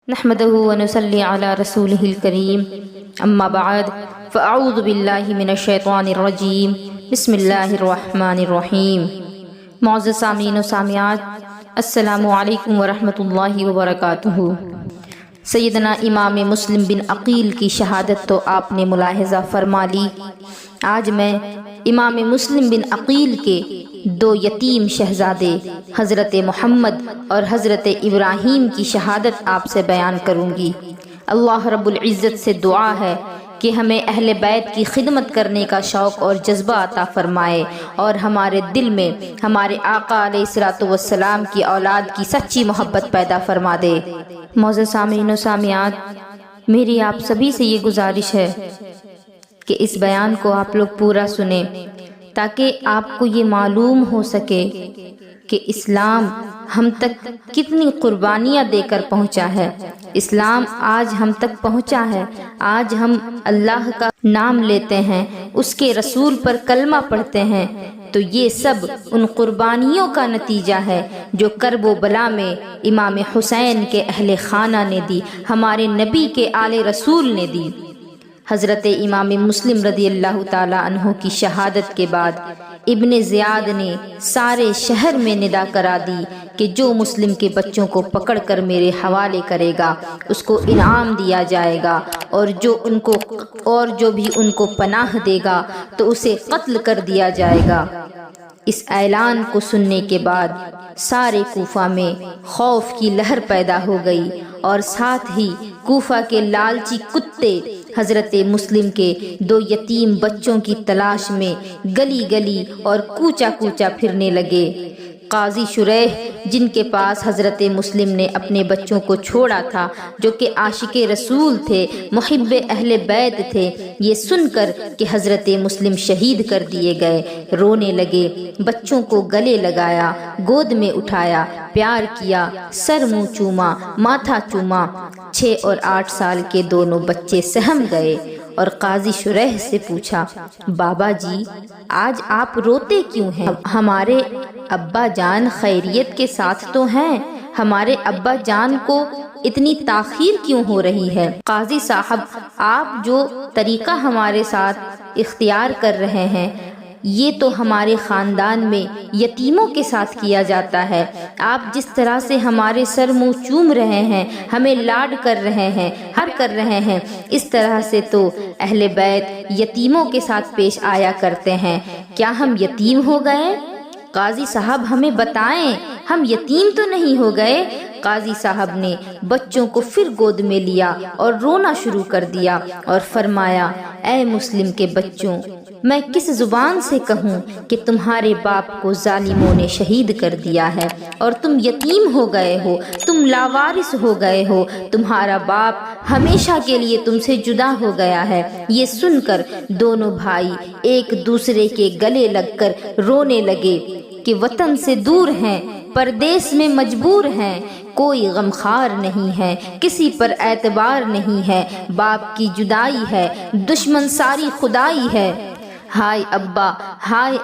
نحمده ونصلي على رسوله الكريم اما بعد فاعوذ باللہ من الشیطان الرجیم بسم اللہ الرحمن الرحیم۔ معزز سامعین و سامعات، السلام علیکم ورحمۃ اللہ وبرکاتہ۔ سیدنا امام مسلم بن عقیل کی شہادت تو آپ نے ملاحظہ فرما لی۔ آج میں امام مسلم بن عقیل کے دو یتیم شہزادے حضرت محمد اور حضرت ابراہیم کی شہادت آپ سے بیان کروں گی۔ اللہ رب العزت سے دعا ہے کہ ہمیں اہل بیت کی خدمت کرنے کا شوق اور جذبہ عطا فرمائے اور ہمارے دل میں ہمارے آقا علیہ الصلوۃ والسلام کی اولاد کی سچی محبت پیدا فرما دے۔ معزز سامعین و سامعات، میری آپ سبھی سے یہ گزارش ہے کہ اس بیان کو آپ لوگ پورا سنیں تاکہ آپ کو یہ معلوم ہو سکے کہ اسلام ہم تک کتنی قربانیاں دے کر پہنچا ہے۔ اسلام آج ہم تک پہنچا ہے، آج ہم اللہ کا نام لیتے ہیں، اس کے رسول پر کلمہ پڑھتے ہیں، تو یہ سب ان قربانیوں کا نتیجہ ہے جو کرب و بلا میں امام حسین کے اہل خانہ نے دی، ہمارے نبی کے آل رسول نے دی۔ حضرت امام مسلم رضی اللہ تعالی عنہ کی شہادت کے بعد ابن زیاد نے سارے شہر میں ندا کرا دی کہ جو مسلم کے بچوں کو پکڑ کر میرے حوالے کرے گا اس کو انعام دیا جائے گا، اور جو بھی ان کو پناہ دے گا تو اسے قتل کر دیا جائے گا۔ اس اعلان کو سننے کے بعد سارے کوفہ میں خوف کی لہر پیدا ہو گئی، اور ساتھ ہی کوفہ کے لالچی کتے حضرت مسلم کے دو یتیم بچوں کی تلاش میں گلی گلی اور کوچا کوچا پھرنے لگے۔ قاضی شریح، جن کے پاس حضرت مسلم نے اپنے بچوں کو چھوڑا تھا، جو کہ عاشق رسول تھے، محب اہل بیت تھے، یہ سن کر کہ حضرت مسلم شہید کر دیے گئے رونے لگے، بچوں کو گلے لگایا، گود میں اٹھایا، پیار کیا، سر منہ چوما، ماتھا چوما۔ 6 اور 8 سال کے دونوں بچے سہم گئے اور قاضی شریح سے پوچھا، بابا جی آج آپ روتے کیوں ہیں؟ ہمارے ابا جان خیریت کے ساتھ تو ہیں، ہمارے ابا جان کو اتنی تاخیر کیوں ہو رہی ہے؟ قاضی صاحب، آپ جو طریقہ ہمارے ساتھ اختیار کر رہے ہیں یہ تو ہمارے خاندان میں یتیموں کے ساتھ کیا جاتا ہے۔ آپ جس طرح سے ہمارے سر منہ چوم رہے ہیں، ہمیں لاڈ کر رہے ہیں، ہر کر رہے ہیں، اس طرح سے تو اہل بیت یتیموں کے ساتھ پیش آیا کرتے ہیں۔ کیا ہم یتیم ہو گئے؟ قاضی صاحب ہمیں بتائیں، ہم یتیم تو نہیں ہو گئے؟ قاضی صاحب نے بچوں کو پھر گود میں لیا اور رونا شروع کر دیا اور فرمایا، اے مسلم کے بچوں، میں کس زبان سے کہوں کہ تمہارے باپ کو ظالموں نے شہید کر دیا ہے اور تم یتیم ہو گئے ہو، تم لاوارث ہو گئے ہو، تمہارا باپ ہمیشہ کے لیے تم سے جدا ہو گیا ہے۔ یہ سن کر دونوں بھائی ایک دوسرے کے گلے لگ کر رونے لگے کہ وطن سے دور ہیں، پردیس میں مجبور ہیں، کوئی غمخوار نہیں ہے، کسی پر اعتبار نہیں ہے، باپ کی جدائی ہے، دشمن ساری خدائی ہے۔ ہائے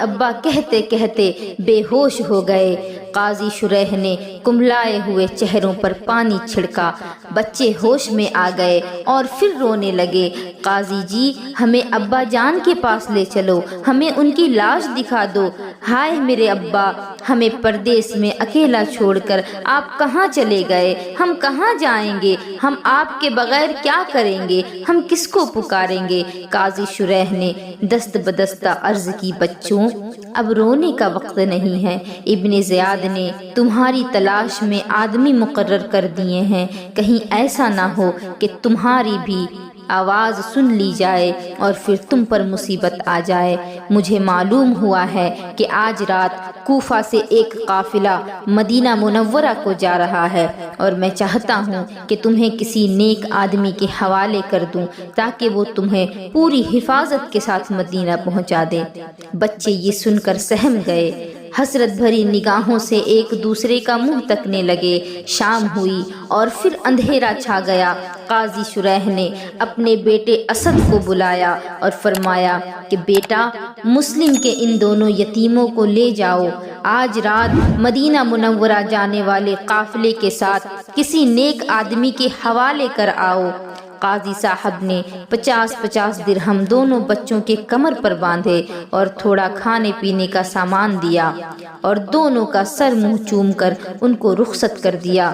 ابا کہتے کہتے بے ہوش ہو گئے۔ قاضی شریح نے کملائے ہوئے چہروں پر پانی چھڑکا، بچے ہوش میں آ گئے اور پھر رونے لگے، قاضی جی ہمیں ابا جان کے پاس لے چلو، ہمیں ان کی لاش دکھا دو۔ ہائے میرے ابا، ہمیں پردیس میں اکیلا چھوڑ کر آپ کہاں چلے گئے؟ ہم کہاں جائیں گے؟ ہم آپ کے بغیر کیا کریں گے؟ ہم کس کو پکاریں گے؟ قاضی شریح نے دست بدستہ عرض کی، بچوں اب رونے کا وقت نہیں ہے، ابن زیاد نے تمہاری تلاش میں آدمی مقرر کر دیے ہیں، کہیں ایسا نہ ہو کہ تمہاری بھی آواز سن لی جائے اور پھر تم پر مصیبت آ جائے۔ مجھے معلوم ہوا ہے کہ آج رات کوفہ سے ایک قافلہ مدینہ منورہ کو جا رہا ہے، اور میں چاہتا ہوں کہ تمہیں کسی نیک آدمی کے حوالے کر دوں تاکہ وہ تمہیں پوری حفاظت کے ساتھ مدینہ پہنچا دے۔ بچے یہ سن کر سہم گئے۔ حسرت بھری نگاہوں سے ایک دوسرے کا منہ تکنے لگے۔ شام ہوئی اور پھر اندھیرا چھا گیا۔ قاضی شریح نے اپنے بیٹے اسد کو بلایا اور فرمایا کہ بیٹا، مسلم کے ان دونوں یتیموں کو لے جاؤ، آج رات مدینہ منورہ جانے والے قافلے کے ساتھ کسی نیک آدمی کے حوالے کر آؤ۔ قاضی صاحب نے 50 درہم دونوں بچوں کے کمر پر باندھے اور تھوڑا کھانے پینے کا سامان دیا اور دونوں کا سر منہ چوم کر ان کو رخصت کر دیا۔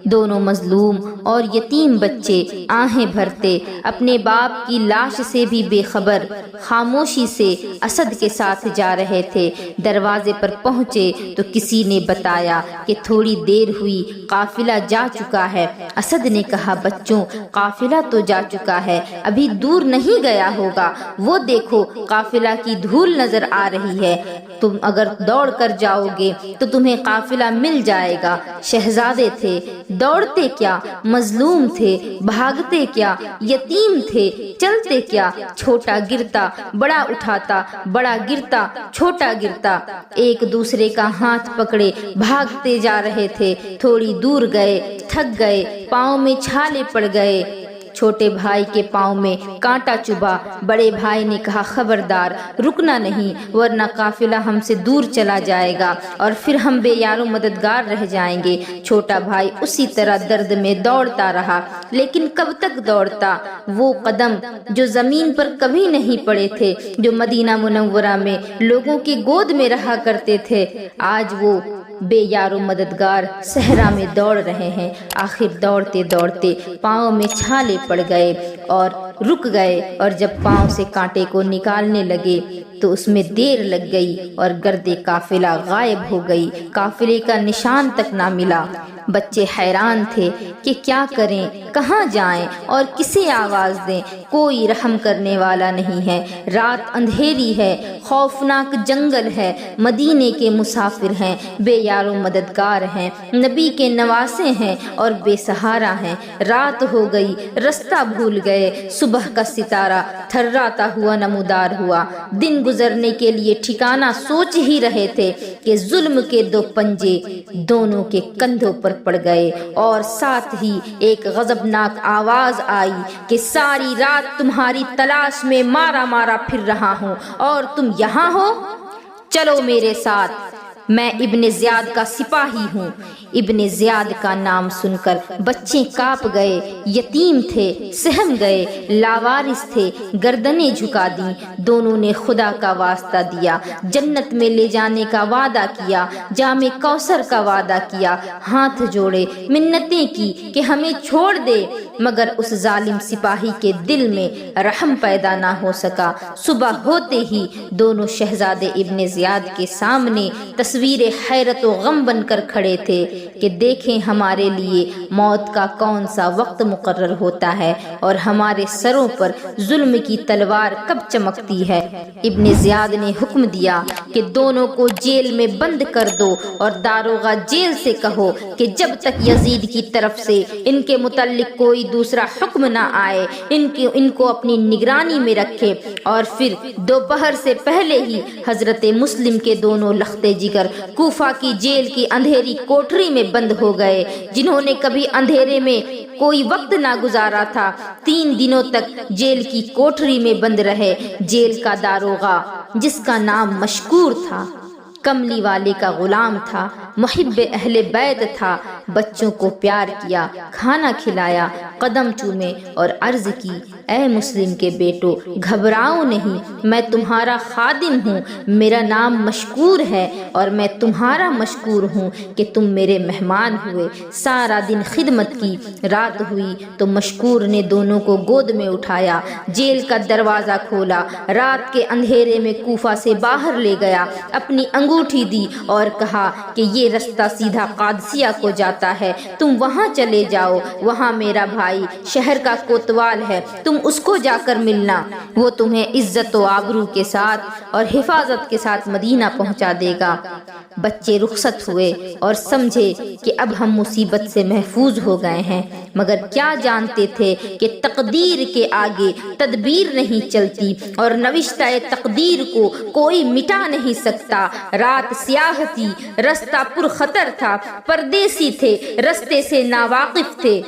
دونوں مظلوم اور یتیم بچے آہیں بھرتے اپنے باپ کی لاش سے بھی بے خبر خاموشی سے اسد کے ساتھ جا رہے تھے۔ دروازے پر پہنچے تو کسی نے بتایا کہ تھوڑی دیر ہوئی قافلہ جا چکا ہے۔ اسد نے کہا بچوں، قافلہ تو جا چکا ہے، ابھی دور نہیں گیا ہوگا، وہ دیکھو قافلہ کی دھول نظر آ رہی ہے، تم اگر دوڑ کر جاؤ گے تو تمہیں قافلہ مل جائے گا۔ شہزادے تھے، دوڑتے کیا، مظلوم تھے، بھاگتے کیا، یتیم تھے، چلتے کیا، چھوٹا گرتا بڑا اٹھاتا، بڑا گرتا چھوٹا گرتا، ایک دوسرے کا ہاتھ پکڑے بھاگتے جا رہے تھے۔ تھوڑی دور گئے، تھک گئے، پاؤں میں چھالے پڑ گئے، چھوٹے بھائی کے پاؤں میں کانٹا چبھا۔ بڑے بھائی نے کہا خبردار، رکنا نہیں ورنہ قافلہ ہم سے دور چلا جائے گا اور پھر ہم بے یار و مددگار رہ جائیں گے۔ چھوٹا بھائی اسی طرح درد میں دوڑتا رہا، لیکن کب تک دوڑتا؟ وہ قدم جو زمین پر کبھی نہیں پڑے تھے، جو مدینہ منورہ میں لوگوں کی گود میں رہا کرتے تھے، آج وہ بے یار و مددگار صحرا میں دوڑ رہے ہیں۔ آخر دوڑتے دوڑتے پاؤں میں چھالے پڑ گئے اور رک گئے، اور جب پاؤں سے کانٹے کو نکالنے لگے تو اس میں دیر لگ گئی اور گرد قافلہ غائب ہو گئی، قافلے کا نشان تک نہ ملا۔ بچے حیران تھے کہ کیا کریں، کہاں جائیں اور کسے آواز دیں، کوئی رحم کرنے والا نہیں ہے۔ رات اندھیری ہے، خوفناک جنگل ہے، مدینے کے مسافر ہیں، بے یار و مددگار ہیں، نبی کے نواسے ہیں اور بے سہارا ہیں۔ رات ہو گئی، رستہ بھول گئے، صبح کا ستارہ تھراتا ہوا نمودار ہوا۔ دن گزرنے کے لیے ٹھکانہ سوچ ہی رہے تھے کہ ظلم کے دو پنجے دونوں کے کندھوں پر پڑ گئے، اور ساتھ ہی ایک غضبناک آواز آئی کہ ساری رات تمہاری تلاش میں مارا مارا پھر رہا ہوں اور تم یہاں ہو، چلو میرے ساتھ، میں ابن زیاد کا سپاہی ہوں۔ ابن زیاد کا نام سن کر بچے کانپ گئے، یتیم تھے، سہم گئے، لاوارث تھے، گردنیں جھکا دیں۔ دونوں نے خدا کا واسطہ دیا، جنت میں لے جانے کا وعدہ کیا، جام کوثر کا وعدہ کیا، ہاتھ جوڑے، منتیں کی کہ ہمیں چھوڑ دے، مگر اس ظالم سپاہی کے دل میں رحم پیدا نہ ہو سکا۔ صبح ہوتے ہی دونوں شہزادے ابن زیاد کے سامنے تصویر حیرت و غم بن کر کھڑے تھے کہ دیکھیں ہمارے لیے موت کا کون سا وقت مقرر ہوتا ہے اور ہمارے سروں پر ظلم کی تلوار کب چمکتی ہے۔ ابن زیاد نے حکم دیا کہ دونوں کو جیل میں بند کر دو اور داروغہ جیل سے کہو کہ جب تک یزید کی طرف سے ان کے متعلق کوئی دوسرا حکم نہ آئے ان کو اپنی نگرانی میں رکھے۔ اور پھر دوپہر سے پہلے ہی حضرت مسلم کے دونوں لختے جگر کوفہ کی جیل کی اندھیری کوٹری میں بند ہو گئے۔ جنہوں نے کبھی اندھیرے میں کوئی وقت نہ گزارا تھا، 3 دنوں تک جیل کی کوٹری میں بند رہے۔ جیل کا داروغہ، جس کا نام مشکور تھا، کملی والے کا غلام تھا، محب اہل بیت تھا، بچوں کو پیار کیا، کھانا کھلایا، قدم چومے اور عرض کی اے مسلم کے بیٹو، گھبراؤ نہیں، میں تمہارا خادم ہوں، میرا نام مشکور ہے اور میں تمہارا مشکور ہوں کہ تم میرے مہمان ہوئے۔ سارا دن خدمت کی، رات ہوئی تو مشکور نے دونوں کو گود میں اٹھایا، جیل کا دروازہ کھولا، رات کے اندھیرے میں کوفہ سے باہر لے گیا، اپنی انگوٹھی دی اور کہا کہ یہ رستہ سیدھا قادسیہ کو جاتا ہے، تم وہاں چلے جاؤ، وہاں میرا بھائی بھائی شہر کا کوتوال ہے، تم اس کو جا کر ملنا، وہ تمہیں عزت و آبرو کے ساتھ اور حفاظت کے ساتھ مدینہ پہنچا دے گا۔ بچے رخصت ہوئے اور سمجھے کہ اب ہم مصیبت سے محفوظ ہو گئے ہیں، مگر کیا جانتے تھے کہ تقدیر کے آگے تدبیر نہیں چلتی اور نوشتہ تقدیر کو کوئی مٹا نہیں سکتا۔ رات سیاہ تھی، رستہ پر خطر تھا، پردیسی تھے، رستے سے ناواقف تھے،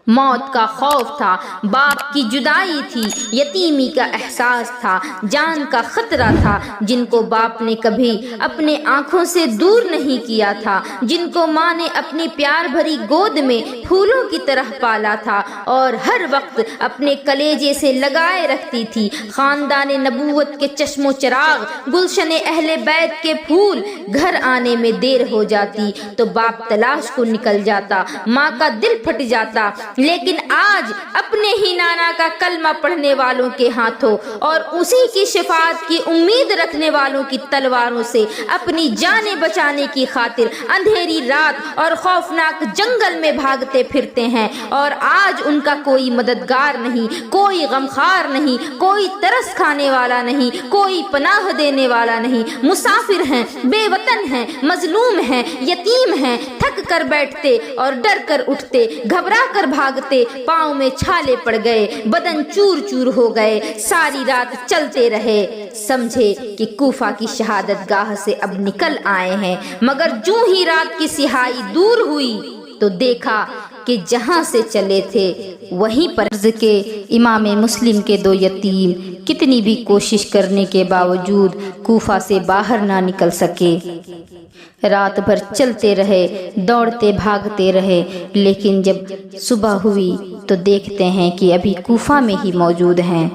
موت کا خوف تھا، باپ کی جدائی تھی، یتیمی کا احساس تھا، جان کا خطرہ تھا، جن کو باپ نے کبھی اپنے آنکھوں سے دور نہیں کیا تھا، جن کو ماں نے اپنی پیار بھری گود میں پھولوں کی طرح پالا تھا اور ہر وقت اپنے کلیجے سے لگائے رکھتی تھی۔ خاندان نبوت کے چشم و چراغ، گلشن اہل بیت کے پھول، گھر آنے میں دیر ہو جاتی تو باپ تلاش کو نکل جاتا، ماں کا دل پھٹ جاتا، لیکن آج اپنے ہی نانا کا کلمہ پڑھنے والوں کے ہاتھوں اور اسی کی شفاعت کی امید رکھنے والوں کی تلواروں سے اپنی جانیں بچانے کی خاطر اندھیری رات اور خوفناک جنگل میں بھاگتے پھرتے ہیں، اور آج ان کا کوئی مددگار نہیں، کوئی غمخوار نہیں، کوئی ترس کھانے والا نہیں، کوئی پناہ دینے والا نہیں۔ مسافر ہیں، بے وطن ہیں، مظلوم ہیں، یتیم ہیں، تھک کر بیٹھتے اور ڈر کر اٹھتے، گھبرا کر بھاگتے، پاؤں میں چھالے پڑ گئے، بدن چور چور ہو گئے، ساری رات چلتے رہے۔ سمجھے کہ کوفہ کی شہادت گاہ سے اب نکل آئے ہیں، مگر جو ہی رات کی سیاہی دور ہوئی تو دیکھا کہ جہاں سے چلے تھے وہیں پر کے امام مسلم کے دو یتیم کتنی بھی کوشش کرنے کے باوجود کوفہ سے باہر نہ نکل سکے۔ رات بھر چلتے رہے، دوڑتے بھاگتے رہے، لیکن جب صبح ہوئی تو دیکھتے ہیں کہ ابھی کوفہ میں ہی موجود ہیں۔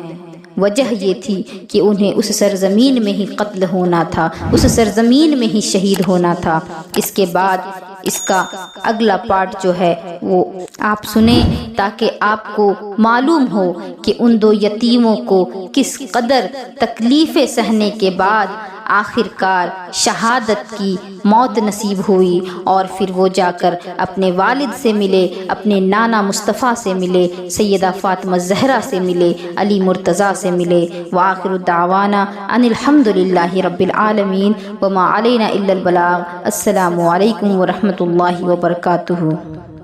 وجہ یہ تھی کہ انہیں اس سرزمین میں ہی قتل ہونا تھا، اس سرزمین میں ہی شہید ہونا تھا۔ اس کے بعد اس کا اگلا پارٹ جو ہے وہ آپ سنیں تاکہ آپ کو معلوم ہو کہ ان دو یتیموں کو کس قدر تکلیفیں سہنے کے بعد آخر کار شہادت کی موت نصیب ہوئی، اور پھر وہ جا کر اپنے والد سے ملے، اپنے نانا مصطفیٰ سے ملے، سیدہ فاطمہ زہرا سے ملے، علی مرتضیٰ سے ملے۔ وآخر دعوانا ان الحمد للہ رب العالمین وما علینا الا البلاغ۔ السلام علیکم ورحمۃ اللہ وبرکاتہ۔